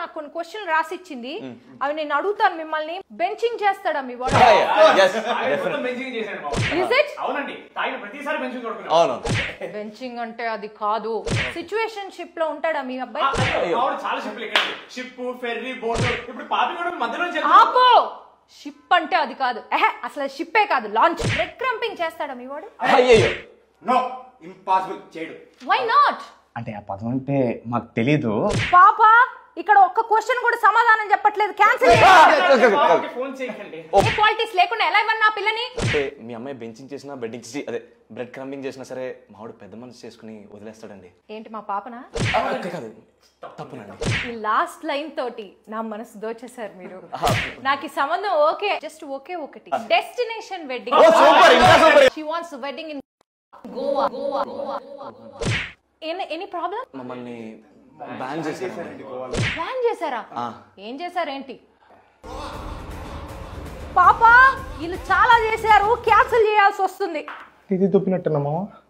నాకు కొన్ని క్వశ్చన్లు రాసి ఇచ్చింది, అవి నేను అడుగుతాను మిమ్మల్ని. బెంచింగ్ చేస్తాడా మీ వాడు? బెంచింగ్ అంటే అది కాదు. సిచ్యువేషన్షిప్ లో ఉంటాడా మీ అబ్బాయి? ఆపో, షిప్ అంటే అది కాదు. అసలు షిప్పే కాదు, లాంచ్. బ్రెడ్ క్రంపింగ్ చేస్తాడా మీ వాడు? ఇంపాసిబుల్ చేయడు. Why not? అంటే ఆ పదం అంటే మాకు తెలీదు. పాప ఇక్కడ ఒక్క క్వశ్చన్ కూడా సమాధానం చెప్పట్లేదు. క్యాన్సిల్. క్వాలిటీస్ లేకుండా ఎలా ఇవ్వను నా పిల్లని? అంటే మీ అమ్మాయి బెంచింగ్ చేసినా బెడ్డింగ్ చేసి అదే బ్రెడ్ క్రంబింగ్ చేసినా సరే మావాడు పెద్ద మనసు చేసుకుని వదిలేస్తాడండి. ఏంటి మా పాపనా? కాదు, తప్పునండి. ఈ లాస్ట్ లైన్ తోటి నా మనసు దోచేశారు మీరు. నాకు ఈ సంబంధం ఓకే, జస్ట్ ఓకే ఒకటి. Destination wedding. She wants wedding in Goa. Any problem? మమ్మల్ని బ్యాన్ చేశారు. బ్యాన్ చేశారా? ఏం చేశారేంటి? పాప వీళ్ళు చాలా చేశారు, క్యాన్సిల్ చేయాల్సి వస్తుంది. ఇది దొప్పినట్టున్నా మామ.